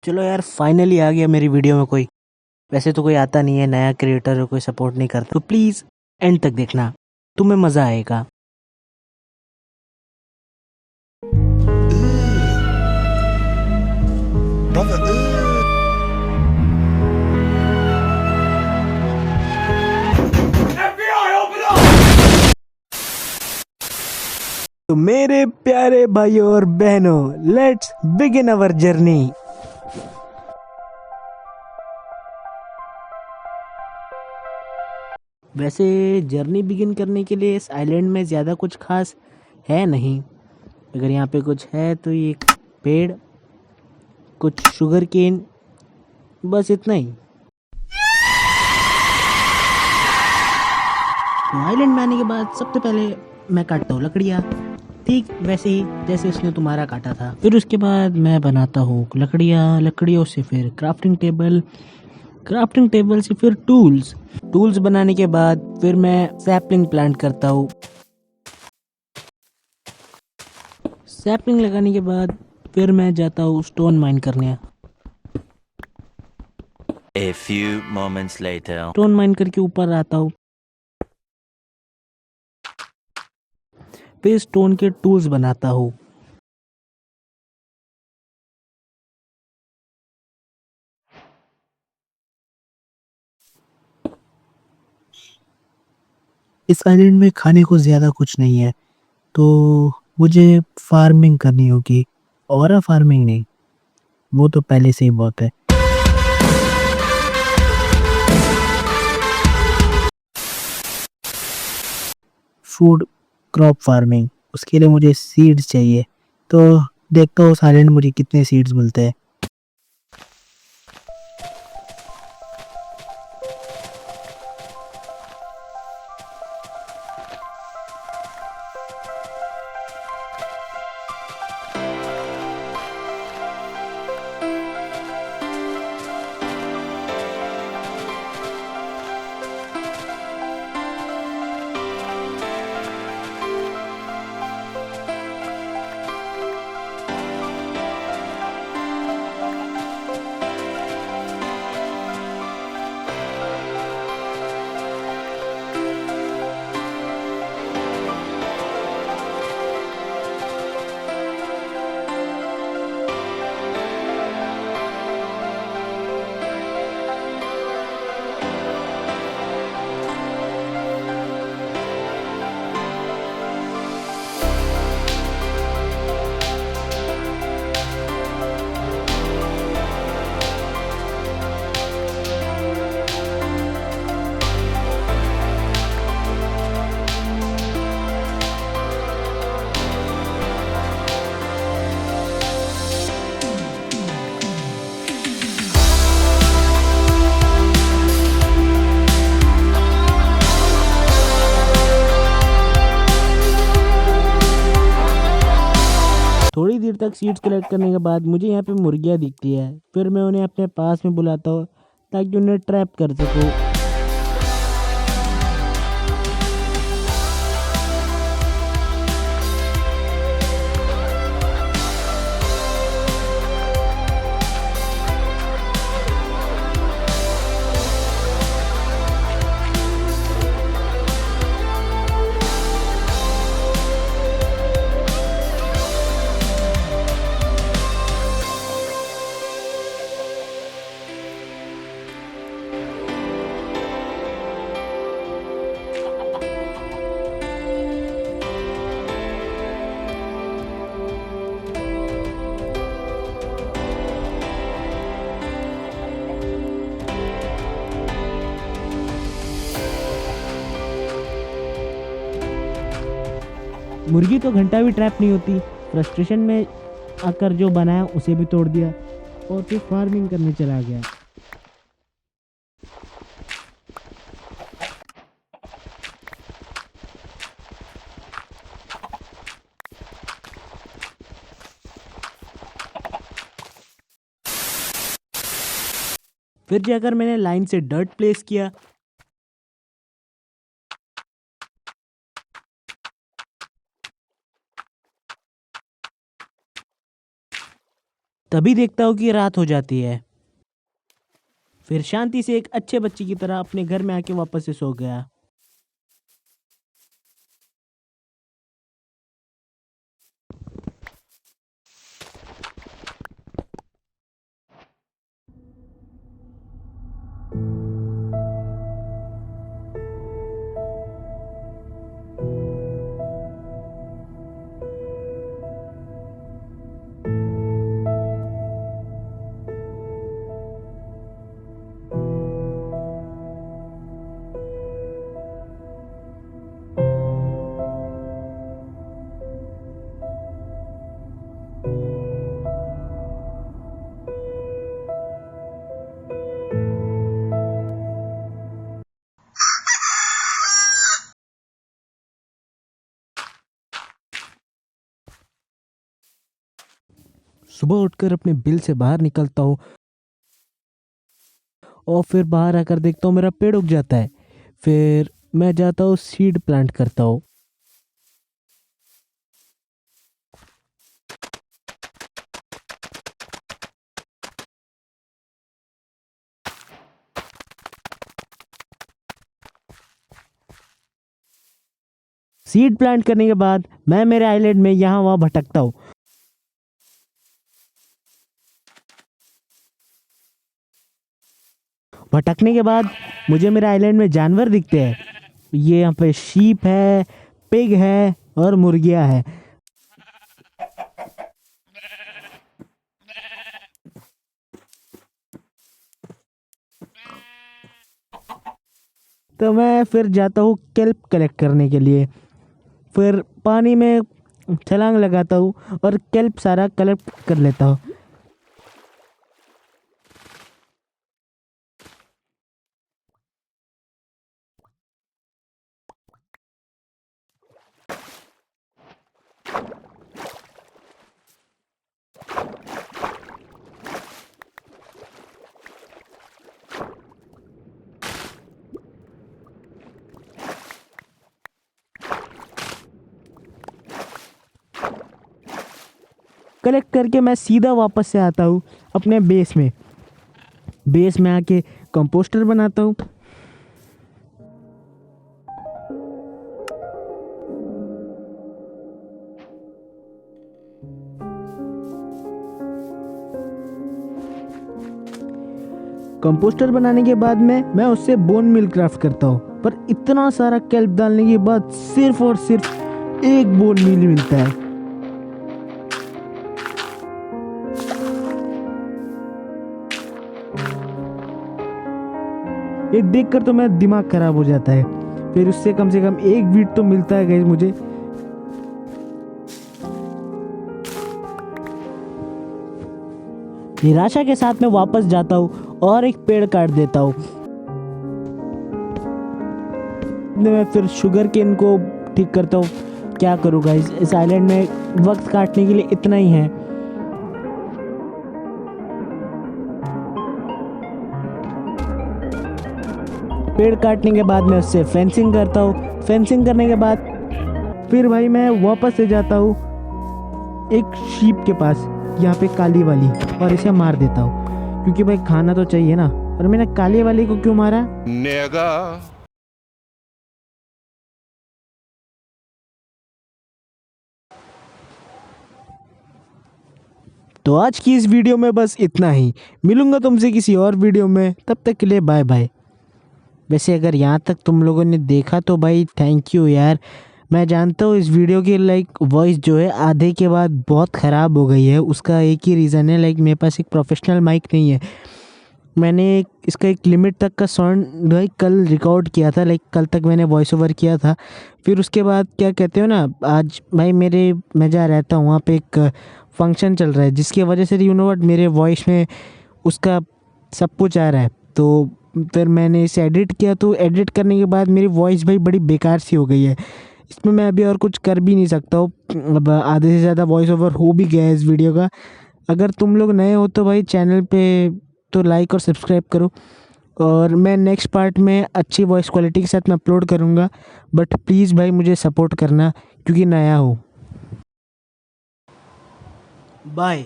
चलो यार, फाइनली आ गया मेरी वीडियो में कोई। वैसे तो कोई आता नहीं है, नया क्रिएटर कोई सपोर्ट नहीं करता, तो प्लीज एंड तक देखना, तुम्हें मजा आएगा। तो मेरे प्यारे भाइयों और बहनों, लेट्स बिगिन अवर जर्नी। वैसे जर्नी बिगिन करने के लिए इस आइलैंड में ज़्यादा कुछ खास है नहीं। अगर यहाँ पे कुछ है तो ये पेड़, कुछ शुगर केन, बस इतना ही। तो आइलैंड में आने के बाद सबसे पहले मैं काटता हूँ लकड़ियाँ, ठीक वैसे ही जैसे उसने तुम्हारा काटा था। फिर उसके बाद मैं बनाता हूँ लकड़ियाँ, लकड़ियों से फिर क्राफ्टिंग टेबल, क्राफ्टिंग टेबल से फिर टूल्स, टूल्स बनाने के बाद फिर मैं सैपलिंग प्लांट करता हूँ। सैपलिंग लगाने के बाद फिर मैं जाता हूँ स्टोन माइन करने। A few moments later. Stone mine करके ऊपर आता हूँ, फिर स्टोन के टूल्स बनाता हूँ। इस आइलैंड में खाने को ज़्यादा कुछ नहीं है, तो मुझे फार्मिंग करनी होगी। और फार्मिंग नहीं, वो तो पहले से ही बहुत है। फूड क्रॉप फार्मिंग, उसके लिए मुझे सीड्स चाहिए, तो देखता हूँ उस आइलैंड मुझे कितने सीड्स मिलते हैं। थोड़ी देर तक सीड्स कलेक्ट करने के बाद मुझे यहाँ पे मुर्गियाँ दिखती है, फिर मैं उन्हें अपने पास में बुलाता हूँ ताकि उन्हें ट्रैप कर सकूँ। मुर्गी तो घंटा भी ट्रैप नहीं होती। फ्रस्ट्रेशन में आकर जो बनाया उसे भी तोड़ दिया और फिर फार्मिंग करने चला गया। फिर जाकर मैंने लाइन से डर्ट प्लेस किया, तभी देखता हूँ कि रात हो जाती है। फिर शांति से एक अच्छे बच्चे की तरह अपने घर में आके वापस से सो गया। सुबह उठकर अपने बिल से बाहर निकलता हूँ और फिर बाहर आकर देखता हूँ मेरा पेड़ उग जाता है। फिर मैं जाता हूँ सीड प्लांट करता हूँ। सीड प्लांट करने के बाद मैं मेरे आइलैंड में यहाँ वहाँ भटकता हूँ। भटकने के बाद मुझे मेरे आइलैंड में जानवर दिखते हैं। ये यहाँ पे शीप है, पिग है और मुर्गियाँ है। तो मैं फिर जाता हूँ केल्प कलेक्ट करने के लिए। फिर पानी में छलांग लगाता हूँ और केल्प सारा कलेक्ट कर लेता हूँ। कलेक्ट करके मैं सीधा वापस से आता हूँ अपने बेस में। बेस में आके कंपोस्टर बनाता हूँ। कंपोस्टर बनाने के बाद में मैं उससे बोन मिल क्राफ्ट करता हूँ। पर इतना सारा केल्प डालने के बाद सिर्फ और सिर्फ एक बोन मिल मिलता है। ये देखकर तो मेरा दिमाग खराब हो जाता है। फिर उससे कम से कम एक वीट तो मिलता है गाइस मुझे। निराशा के साथ मैं वापस जाता हूँ और एक पेड़ काट देता हूँ। मैं फिर शुगर केन को ठीक करता हूँ। क्या करूँ गाइस, इस आइलैंड में वक्त काटने के लिए इतना ही है। पेड़ काटने के बाद मैं उससे फेंसिंग करता हूँ। फेंसिंग करने के बाद फिर भाई मैं वापस से जाता हूँ एक शीप के पास, यहाँ पे काली वाली, और इसे मार देता हूँ क्योंकि भाई खाना तो चाहिए ना। और मैंने काली वाली को क्यों मारा? नेगा तो आज की इस वीडियो में बस इतना ही। मिलूंगा तुमसे किसी और वीडियो में, तब तक के लिए बाय बाय। वैसे अगर यहाँ तक तुम लोगों ने देखा तो भाई थैंक यू यार। मैं जानता हूँ इस वीडियो की वॉइस जो है आधे के बाद बहुत ख़राब हो गई है। उसका एक ही रीज़न है, मेरे पास एक प्रोफेशनल माइक नहीं है। मैंने इसका एक लिमिट तक का साउंड भाई कल रिकॉर्ड किया था, कल तक मैंने वॉइस ओवर किया था। फिर उसके बाद क्या कहते हो ना, आज भाई मैं जहाँ रहता हूँ वहाँ पे एक फंक्शन चल रहा है, जिसकी वजह से यू नो व्हाट मेरे वॉइस में उसका सब कुछ आ रहा है। तो फिर मैंने इसे एडिट किया, तो एडिट करने के बाद मेरी वॉइस भाई बड़ी बेकार सी हो गई है। इसमें मैं अभी और कुछ कर भी नहीं सकता हूँ। अब आधे से ज़्यादा वॉइस ओवर हो भी गया है इस वीडियो का। अगर तुम लोग नए हो तो भाई चैनल पे तो लाइक और सब्सक्राइब करो। और मैं नेक्स्ट पार्ट में अच्छी वॉइस क्वालिटी के साथ मैं अपलोड करूँगा। बट प्लीज़ भाई मुझे सपोर्ट करना क्योंकि नया हो। बाय।